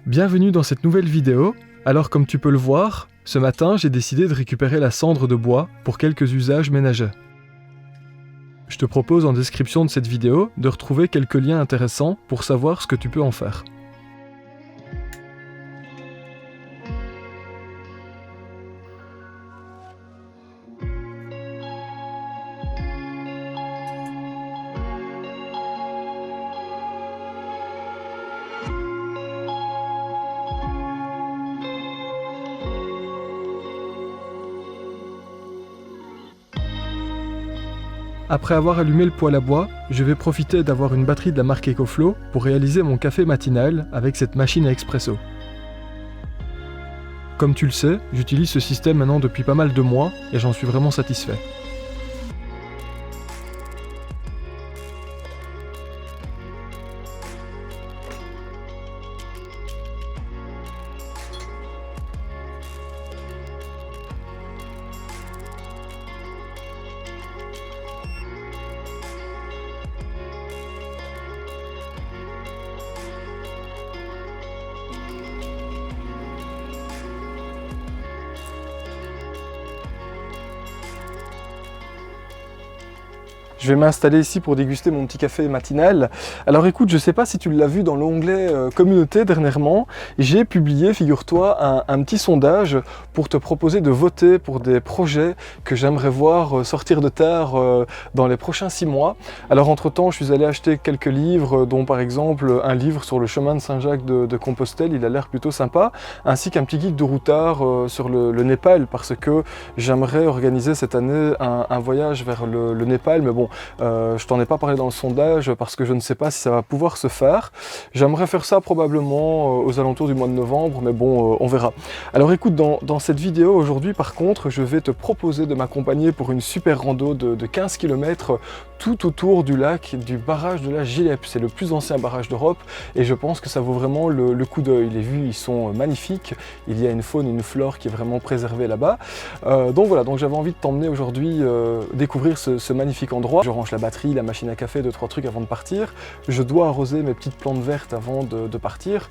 Bienvenue dans cette nouvelle vidéo. Alors comme tu peux le voir, ce matin j'ai décidé de récupérer la cendre de bois pour quelques usages ménagers. Je te propose en description de cette vidéo de retrouver quelques liens intéressants pour savoir ce que tu peux en faire. Après avoir allumé le poêle à bois, je vais profiter d'avoir une batterie de la marque EcoFlow pour réaliser mon café matinal avec cette machine à expresso. Comme tu le sais, j'utilise ce système maintenant depuis pas mal de mois et j'en suis vraiment satisfait. Je vais m'installer ici pour déguster mon petit café matinal. Alors écoute, je ne sais pas si tu l'as vu dans l'onglet communauté dernièrement, j'ai publié, figure-toi, un petit sondage pour te proposer de voter pour des projets que j'aimerais voir sortir de terre dans les prochains 6 mois. Alors entre-temps, je suis allé acheter quelques livres, dont par exemple un livre sur le chemin de Saint-Jacques de Compostelle, il a l'air plutôt sympa, ainsi qu'un petit guide de routard sur le Népal, parce que j'aimerais organiser cette année un voyage vers le Népal, mais bon, je t'en ai pas parlé dans le sondage parce que je ne sais pas si ça va pouvoir se faire. J'aimerais faire ça probablement aux alentours du mois de novembre, mais bon, on verra. Alors écoute, dans cette vidéo aujourd'hui, par contre, je vais te proposer de m'accompagner pour une super rando de 15 km tout autour du lac, du barrage de la Gileppe. C'est le plus ancien barrage d'Europe et je pense que ça vaut vraiment le coup d'œil. Les vues, ils sont magnifiques. Il y a une faune, une flore qui est vraiment préservée là-bas. Donc voilà, donc j'avais envie de t'emmener aujourd'hui découvrir ce magnifique endroit. Je range la batterie, la machine à café, 2-3 trucs avant de partir. Je dois arroser mes petites plantes vertes avant de partir.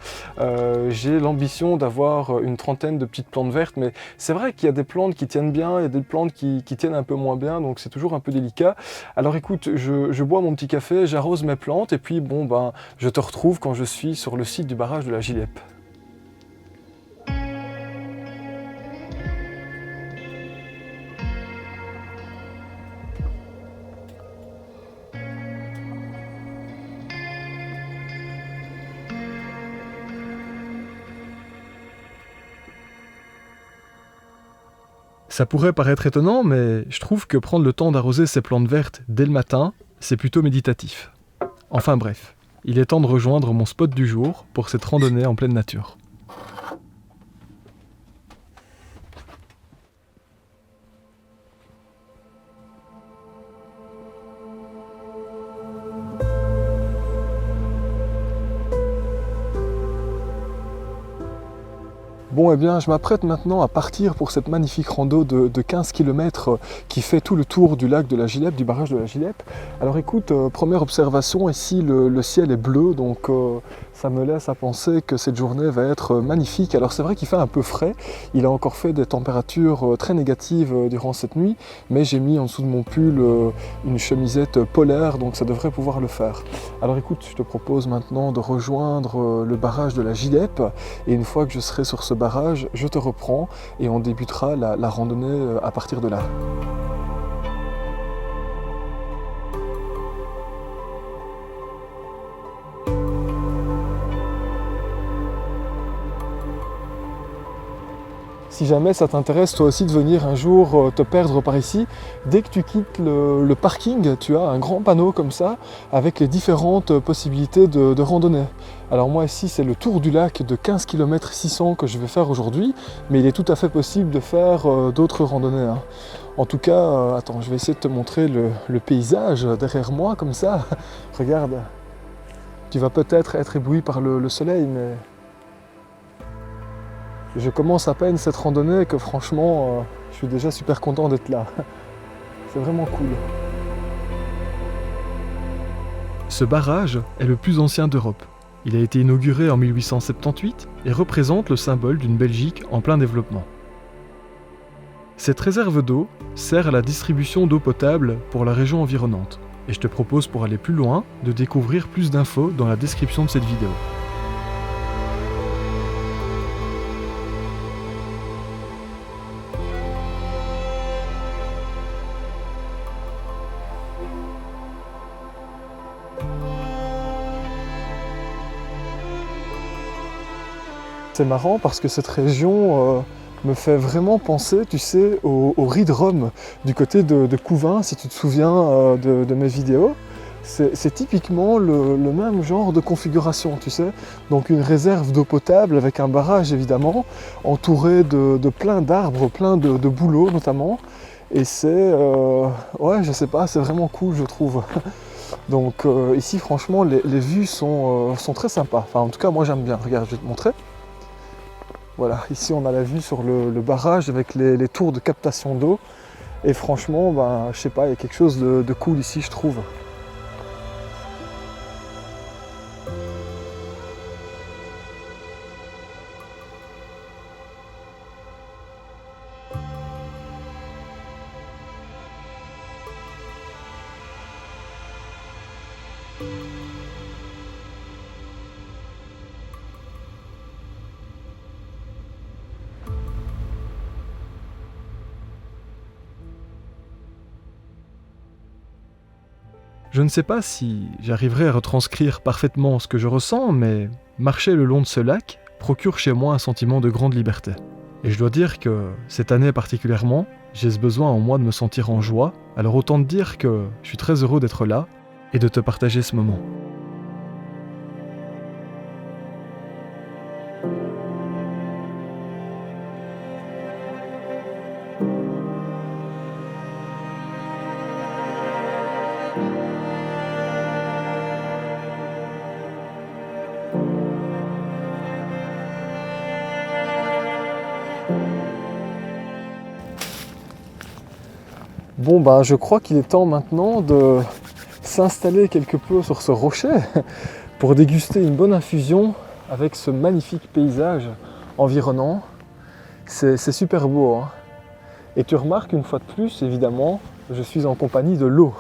J'ai l'ambition d'avoir une trentaine de petites plantes vertes, mais c'est vrai qu'il y a des plantes qui tiennent bien, il y a des plantes qui tiennent un peu moins bien, donc c'est toujours un peu délicat. Alors écoute, je bois mon petit café, j'arrose mes plantes, et puis bon ben, je te retrouve quand je suis sur le site du barrage de la Gileppe. Ça pourrait paraître étonnant, mais je trouve que prendre le temps d'arroser ces plantes vertes dès le matin, c'est plutôt méditatif. Enfin bref, il est temps de rejoindre mon spot du jour pour cette randonnée en pleine nature. Bon, eh bien, je m'apprête maintenant à partir pour cette magnifique rando de 15 km qui fait tout le tour du lac de la Gileppe, du barrage de la Gileppe. Alors écoute, première observation, ici le ciel est bleu, donc ça me laisse à penser que cette journée va être magnifique. Alors c'est vrai qu'il fait un peu frais, il a encore fait des températures très négatives durant cette nuit, mais j'ai mis en dessous de mon pull une chemisette polaire, donc ça devrait pouvoir le faire. Alors écoute, je te propose maintenant de rejoindre le barrage de la Gileppe, et une fois que je serai sur ce barrage, je te reprends et on débutera la randonnée à partir de là. Si jamais ça t'intéresse toi aussi de venir un jour te perdre par ici, dès que tu quittes le parking, tu as un grand panneau comme ça avec les différentes possibilités de randonnée. Alors moi ici c'est le tour du lac de 15 km 600 que je vais faire aujourd'hui, mais il est tout à fait possible de faire d'autres randonnées, hein. En tout cas, attends, je vais essayer de te montrer le paysage derrière moi comme ça. Regarde, tu vas peut-être être ébloui par le soleil, mais je commence à peine cette randonnée que franchement, je suis déjà super content d'être là. C'est vraiment cool. Ce barrage est le plus ancien d'Europe. Il a été inauguré en 1878 et représente le symbole d'une Belgique en plein développement. Cette réserve d'eau sert à la distribution d'eau potable pour la région environnante. Et je te propose, pour aller plus loin, de découvrir plus d'infos dans la description de cette vidéo. C'est marrant parce que cette région me fait vraiment penser, tu sais, au riz de Rome du côté de Couvain, si tu te souviens de mes vidéos. C'est typiquement le même genre de configuration, tu sais. Donc une réserve d'eau potable avec un barrage évidemment, entouré de plein d'arbres, plein de bouleaux notamment. Et c'est, ouais, je sais pas, c'est vraiment cool, je trouve. Donc ici, franchement, les vues sont très sympas. Enfin, en tout cas, moi j'aime bien. Regarde, je vais te montrer. Voilà, ici on a la vue sur le barrage avec les tours de captation d'eau. Et franchement, ben, je sais pas, il y a quelque chose de cool ici, je trouve. Je ne sais pas si j'arriverai à retranscrire parfaitement ce que je ressens, mais marcher le long de ce lac procure chez moi un sentiment de grande liberté. Et je dois dire que cette année particulièrement, j'ai ce besoin en moi de me sentir en joie, alors autant te dire que je suis très heureux d'être là et de te partager ce moment. Bon, ben, je crois qu'il est temps maintenant de s'installer quelque peu sur ce rocher pour déguster une bonne infusion avec ce magnifique paysage environnant. C'est super beau, hein. Et tu remarques une fois de plus, évidemment, je suis en compagnie de l'eau.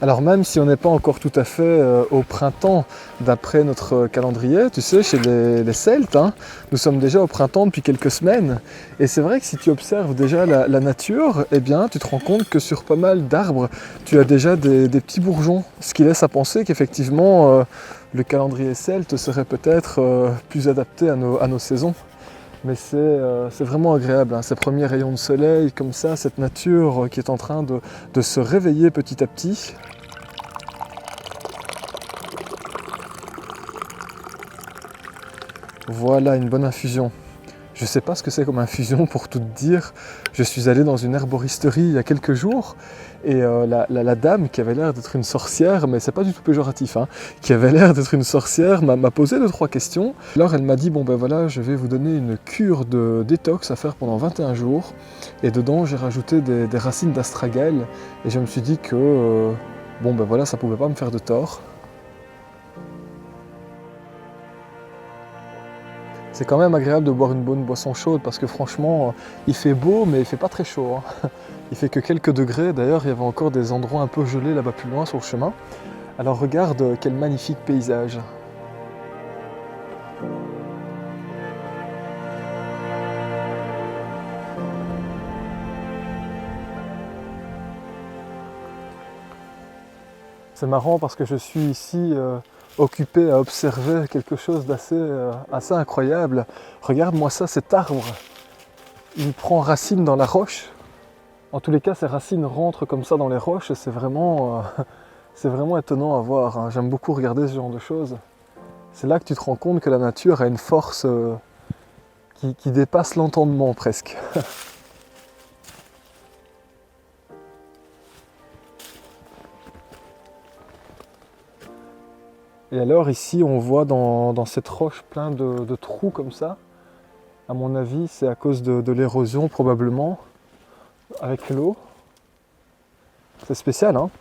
Alors même si on n'est pas encore tout à fait au printemps d'après notre calendrier, tu sais, chez les Celtes, hein, nous sommes déjà au printemps depuis quelques semaines. Et c'est vrai que si tu observes déjà la nature, eh bien, tu te rends compte que sur pas mal d'arbres, tu as déjà des petits bourgeons. Ce qui laisse à penser qu'effectivement, le calendrier celte serait peut-être plus adapté à nos saisons. Mais c'est vraiment agréable, hein, ces premiers rayons de soleil, comme ça, cette nature qui est en train de se réveiller petit à petit. Voilà une bonne infusion. Je ne sais pas ce que c'est comme infusion pour tout te dire. Je suis allé dans une herboristerie il y a quelques jours et la dame qui avait l'air d'être une sorcière, mais c'est pas du tout péjoratif, hein, qui avait l'air d'être une sorcière, m'a posé 2-3 questions. Alors elle m'a dit, bon ben voilà, je vais vous donner une cure de détox à faire pendant 21 jours. Et dedans j'ai rajouté des racines d'astragale et je me suis dit que, bon ben voilà, ça pouvait pas me faire de tort. C'est quand même agréable de boire une bonne boisson chaude parce que franchement, il fait beau mais il fait pas très chaud, hein. Il fait que quelques degrés. D'ailleurs, il y avait encore des endroits un peu gelés là-bas plus loin sur le chemin. Alors regarde quel magnifique paysage. C'est marrant parce que je suis ici occupé à observer quelque chose assez incroyable. Regarde-moi ça, cet arbre. Il prend racine dans la roche. En tous les cas, ces racines rentrent comme ça dans les roches et c'est vraiment étonnant à voir, hein. J'aime beaucoup regarder ce genre de choses. C'est là que tu te rends compte que la nature a une force qui dépasse l'entendement presque. Et alors ici on voit dans cette roche plein de trous comme ça. À mon avis c'est à cause de l'érosion probablement, avec l'eau. C'est spécial, hein.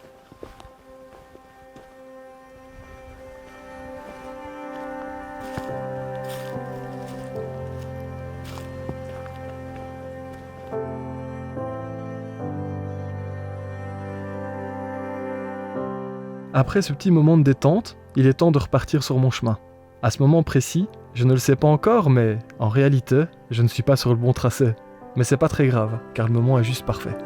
Après ce petit moment de détente, il est temps de repartir sur mon chemin. À ce moment précis, je ne le sais pas encore, mais en réalité, je ne suis pas sur le bon tracé. Mais c'est pas très grave, car le moment est juste parfait.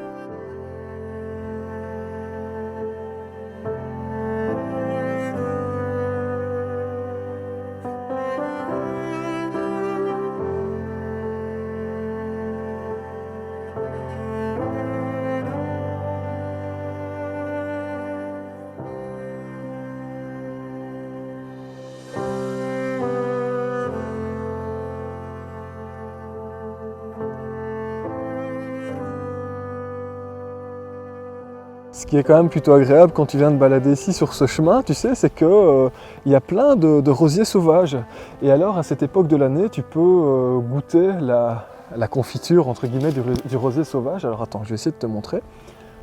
Ce qui est quand même plutôt agréable quand tu viens de balader ici sur ce chemin, tu sais, c'est que y a plein de rosiers sauvages. Et alors, à cette époque de l'année, tu peux goûter la confiture, entre guillemets, du rosier sauvage. Alors attends, je vais essayer de te montrer.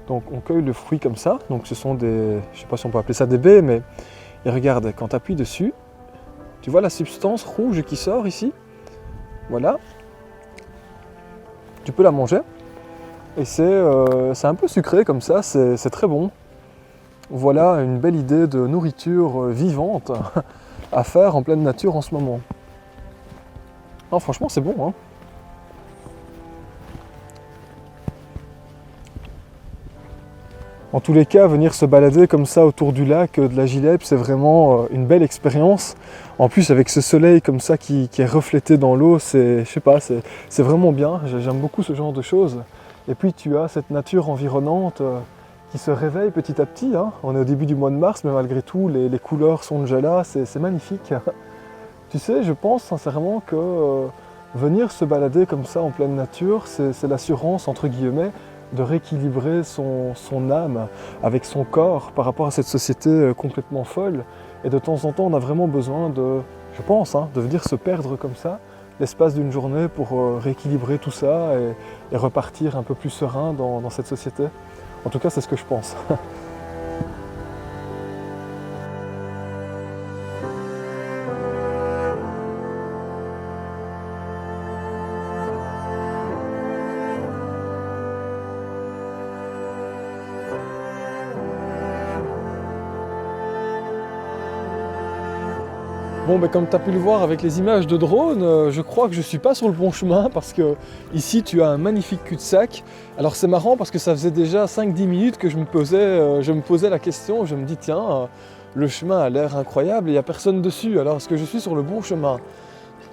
Donc on cueille le fruit comme ça. Donc ce sont des, je sais pas si on peut appeler ça des baies, mais et regarde, quand tu appuies dessus, tu vois la substance rouge qui sort ici. Voilà. Tu peux la manger. Et c'est un peu sucré comme ça, c'est très bon. Voilà une belle idée de nourriture vivante à faire en pleine nature en ce moment. Non, franchement, c'est bon, hein. En tous les cas, venir se balader comme ça autour du lac de la Gilèpe, c'est vraiment une belle expérience. En plus, avec ce soleil comme ça qui est reflété dans l'eau, je sais pas, c'est vraiment bien. J'aime beaucoup ce genre de choses. Et puis tu as cette nature environnante qui se réveille petit à petit, hein. On est au début du mois de mars, mais malgré tout, les couleurs sont déjà là, c'est magnifique. Tu sais, je pense sincèrement que venir se balader comme ça en pleine nature, c'est l'assurance, entre guillemets, de rééquilibrer son âme avec son corps par rapport à cette société complètement folle. Et de temps en temps, on a vraiment besoin de, je pense, hein, de venir se perdre comme ça, l'espace d'une journée pour rééquilibrer tout ça et repartir un peu plus serein dans cette société. En tout cas, c'est ce que je pense. Bon, ben, comme tu as pu le voir avec les images de drone, je crois que je ne suis pas sur le bon chemin parce que ici tu as un magnifique cul-de-sac. Alors c'est marrant parce que ça faisait déjà 5-10 minutes que je me posais la question, je me dis tiens, le chemin a l'air incroyable et il n'y a personne dessus, alors est-ce que je suis sur le bon chemin?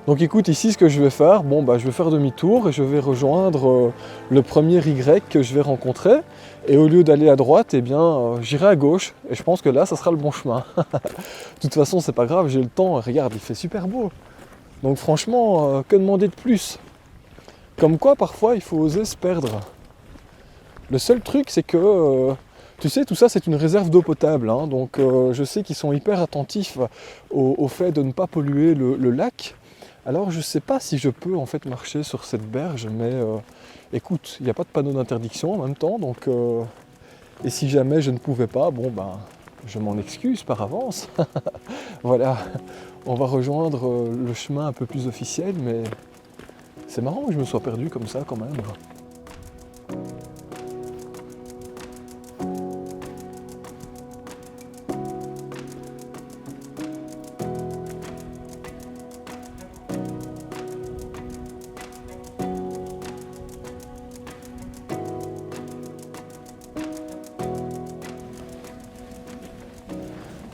Donc écoute, ici ce que je vais faire, bon bah je vais faire demi-tour et je vais rejoindre le premier Y que je vais rencontrer. Et au lieu d'aller à droite, eh bien j'irai à gauche. Et je pense que là, ça sera le bon chemin. De toute façon, c'est pas grave, j'ai le temps. Regarde, il fait super beau. Donc franchement, que demander de plus? Comme quoi, parfois, il faut oser se perdre. Le seul truc, c'est que, tu sais, tout ça, c'est une réserve d'eau potable. Hein, donc je sais qu'ils sont hyper attentifs au fait de ne pas polluer le lac. Alors je ne sais pas si je peux en fait marcher sur cette berge, mais écoute, il n'y a pas de panneau d'interdiction en même temps, donc et si jamais je ne pouvais pas, bon ben je m'en excuse par avance. Voilà, on va rejoindre le chemin un peu plus officiel, mais c'est marrant que je me sois perdu comme ça quand même.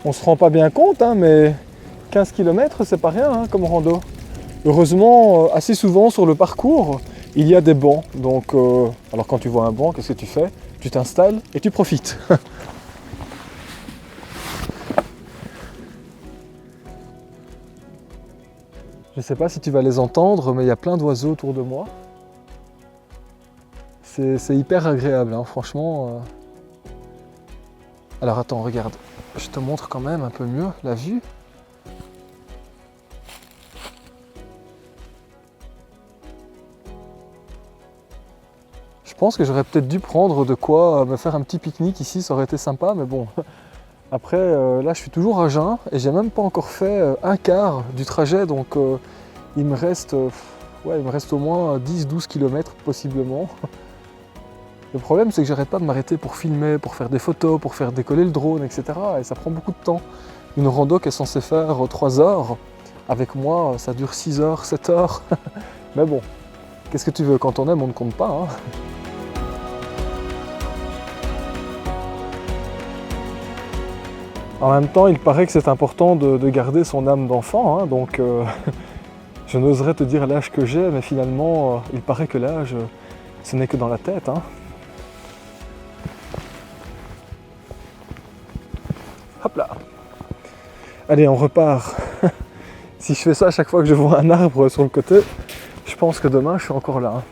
On se rend pas bien compte, hein, mais 15 km c'est pas rien hein, comme rando. Heureusement, assez souvent sur le parcours, il y a des bancs. Donc, alors quand tu vois un banc, qu'est-ce que tu fais? Tu t'installes et tu profites. Je sais pas si tu vas les entendre, mais il y a plein d'oiseaux autour de moi. C'est hyper agréable, hein, franchement. Alors attends, regarde. Je te montre quand même un peu mieux la vue. Je pense que j'aurais peut-être dû prendre de quoi me faire un petit pique-nique ici, ça aurait été sympa, mais bon, Après, là, je suis toujours à jeun et j'ai même pas encore fait un quart du trajet, donc il me reste au moins 10-12 km possiblement. Le problème, c'est que j'arrête pas de m'arrêter pour filmer, pour faire des photos, pour faire décoller le drone, etc. Et ça prend beaucoup de temps. Une rando qui est censée faire 3 heures, avec moi, ça dure 6 heures, 7 heures. Mais bon, qu'est-ce que tu veux, quand on aime, on ne compte pas, hein. En même temps, il paraît que c'est important de garder son âme d'enfant, hein, donc je n'oserais te dire l'âge que j'ai, mais finalement, il paraît que l'âge, ce n'est que dans la tête, hein. Hop là. Allez, on repart. Si je fais ça à chaque fois que je vois un arbre sur le côté, je pense que demain, je suis encore là, hein.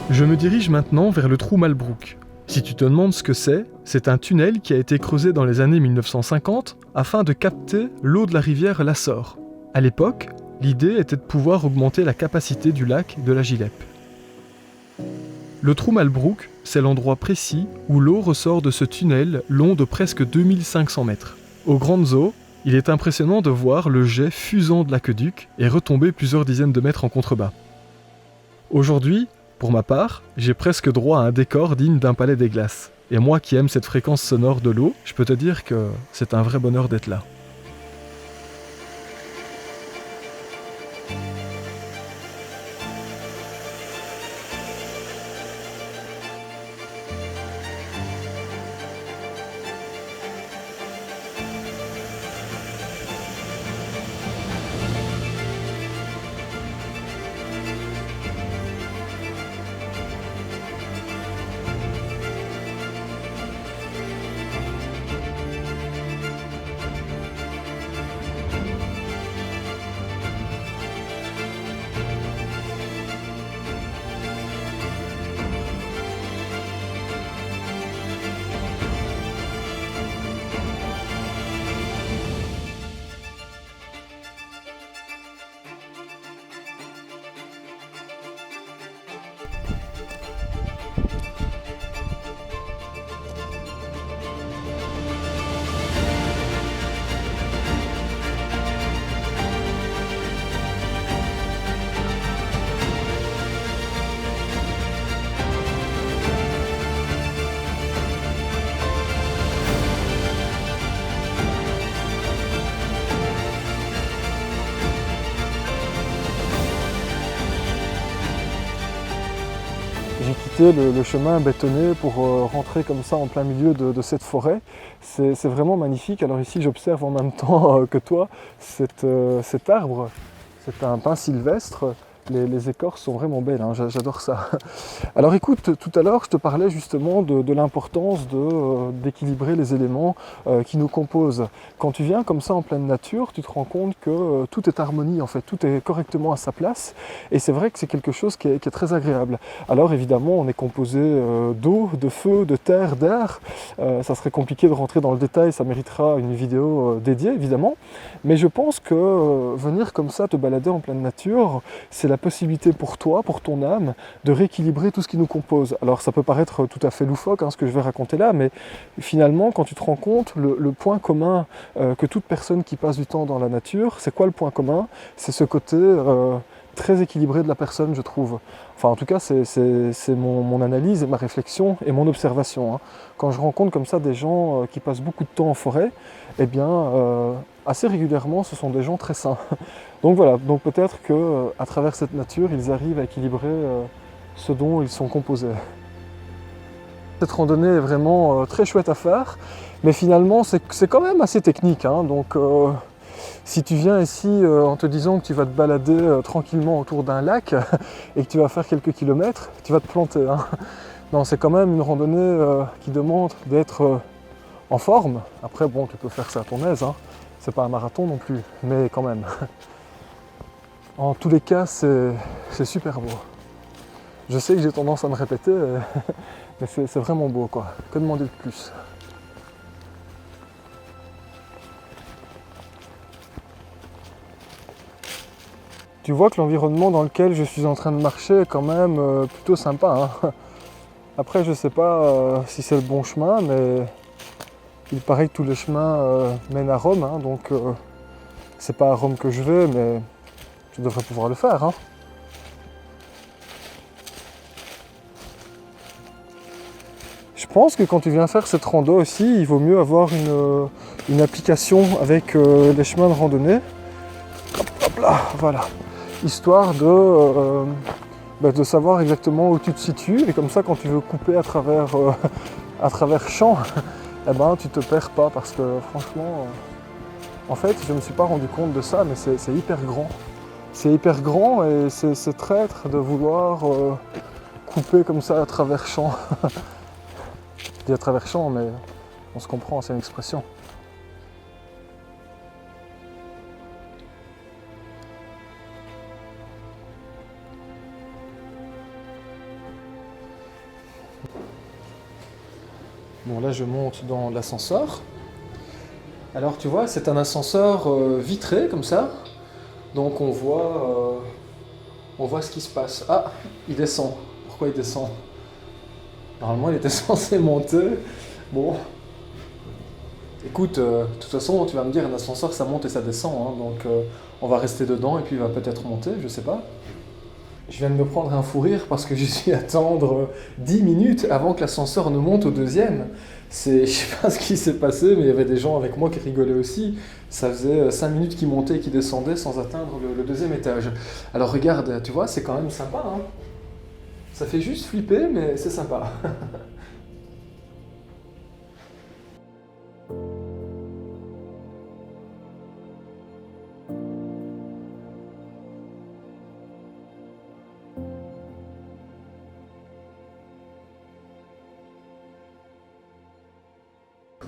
Je me dirige maintenant vers le trou Malbrook. Si tu te demandes ce que c'est un tunnel qui a été creusé dans les années 1950 afin de capter l'eau de la rivière Lassor. À l'époque, l'idée était de pouvoir augmenter la capacité du lac de la Gilep. Le trou Malbrook, c'est l'endroit précis où l'eau ressort de ce tunnel long de presque 2500 mètres. Aux grandes eaux, il est impressionnant de voir le jet fusant de l'aqueduc et retomber plusieurs dizaines de mètres en contrebas. Aujourd'hui, pour ma part, j'ai presque droit à un décor digne d'un palais des glaces. Et moi qui aime cette fréquence sonore de l'eau, je peux te dire que c'est un vrai bonheur d'être là. J'ai quitté le chemin bétonné pour rentrer comme ça en plein milieu de cette forêt. C'est vraiment magnifique. Alors ici, j'observe en même temps que toi cet arbre. C'est un pin sylvestre. Les écorces sont vraiment belles, hein, j'adore ça. Alors écoute, tout à l'heure, je te parlais justement de l'importance d'équilibrer les éléments qui nous composent. Quand tu viens comme ça en pleine nature, tu te rends compte que tout est harmonie, en fait, tout est correctement à sa place. Et c'est vrai que c'est quelque chose qui est très agréable. Alors évidemment, on est composé d'eau, de feu, de terre, d'air. Ça serait compliqué de rentrer dans le détail, ça méritera une vidéo dédiée, évidemment. Mais je pense que venir comme ça, te balader en pleine nature, c'est la possibilité pour toi, pour ton âme, de rééquilibrer tout ce qui nous compose. Alors ça peut paraître tout à fait loufoque, hein, ce que je vais raconter là, mais finalement, quand tu te rends compte, le point commun que toute personne qui passe du temps dans la nature, c'est quoi le point commun? C'est ce côté très équilibré de la personne, je trouve. Enfin, en tout cas, c'est mon analyse et ma réflexion et mon observation, hein. Quand je rencontre comme ça des gens qui passent beaucoup de temps en forêt, eh bien, assez régulièrement, ce sont des gens très sains. Donc voilà, donc peut-être qu'à travers cette nature, ils arrivent à équilibrer ce dont ils sont composés. Cette randonnée est vraiment très chouette à faire, mais finalement, c'est quand même assez technique, hein. Donc, si tu viens ici en te disant que tu vas te balader tranquillement autour d'un lac et que tu vas faire quelques kilomètres, tu vas te planter, hein. Non, c'est quand même une randonnée qui demande d'être en forme. Après, bon, tu peux faire ça à ton aise, hein. C'est pas un marathon non plus, mais quand même. En tous les cas, c'est super beau. Je sais que j'ai tendance à me répéter, mais c'est vraiment beau, quoi. Que demander de plus? Tu vois que l'environnement dans lequel je suis en train de marcher est quand même plutôt sympa, hein. Après, je sais pas si c'est le bon chemin, mais il paraît que tous les chemins mènent à Rome, hein, donc c'est pas à Rome que je vais, mais je devrais pouvoir le faire, hein. Je pense que quand tu viens faire cette rando aussi, il vaut mieux avoir une application avec les chemins de randonnée. Hop, hop là, voilà. Histoire de savoir exactement où tu te situes, et comme ça quand tu veux couper à travers champs, eh ben, tu te perds pas, parce que franchement, en fait je me suis pas rendu compte de ça, mais c'est hyper grand. C'est hyper grand et c'est traître de vouloir couper comme ça à travers champs. Je dis à travers champs, mais on se comprend, c'est une expression. Bon, là je monte dans l'ascenseur. Alors tu vois, c'est un ascenseur vitré comme ça. Donc on voit ce qui se passe. Ah, il descend. Pourquoi il descend? Normalement il était censé monter. Bon. Écoute, de toute façon tu vas me dire, un ascenseur ça monte et ça descend, hein. Donc on va rester dedans et puis il va peut-être monter, je sais pas. Je viens de me prendre un fou rire parce que j'ai dû attendre 10 minutes avant que l'ascenseur ne monte au deuxième. Je sais pas ce qui s'est passé, mais il y avait des gens avec moi qui rigolaient aussi. Ça faisait 5 minutes qu'ils montaient et qu'ils descendaient sans atteindre le deuxième étage. Alors regarde, tu vois, c'est quand même sympa, hein. Ça fait juste flipper, mais c'est sympa.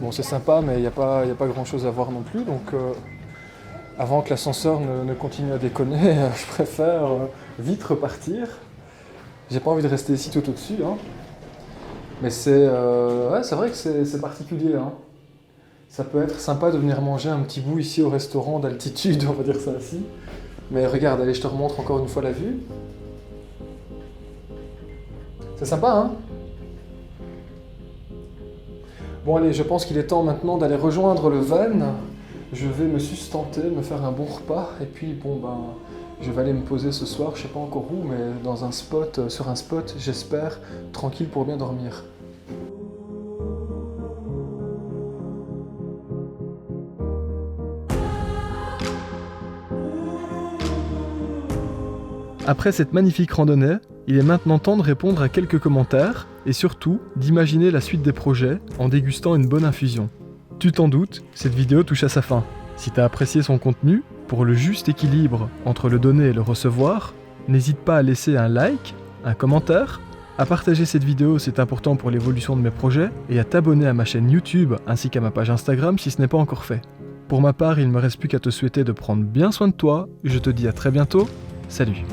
Bon, c'est sympa, mais il n'y a pas grand chose à voir non plus, donc avant que l'ascenseur ne continue à déconner, je préfère vite repartir. J'ai pas envie de rester ici tout au-dessus, hein. Mais ouais, c'est vrai que c'est particulier, hein. Ça peut être sympa de venir manger un petit bout ici au restaurant d'altitude, on va dire ça ainsi. Mais regarde, allez, je te remontre encore une fois la vue. C'est sympa, hein? Bon allez, je pense qu'il est temps maintenant d'aller rejoindre le van. Je vais me sustenter, me faire un bon repas, et puis bon ben, je vais aller me poser ce soir, je sais pas encore où, mais dans un spot, sur un spot, j'espère, tranquille pour bien dormir. Après cette magnifique randonnée, il est maintenant temps de répondre à quelques commentaires et surtout d'imaginer la suite des projets en dégustant une bonne infusion. Tu t'en doutes, cette vidéo touche à sa fin. Si tu as apprécié son contenu, pour le juste équilibre entre le donner et le recevoir, n'hésite pas à laisser un like, un commentaire, à partager cette vidéo, c'est important pour l'évolution de mes projets, et à t'abonner à ma chaîne YouTube ainsi qu'à ma page Instagram si ce n'est pas encore fait. Pour ma part, il ne me reste plus qu'à te souhaiter de prendre bien soin de toi, je te dis à très bientôt, salut.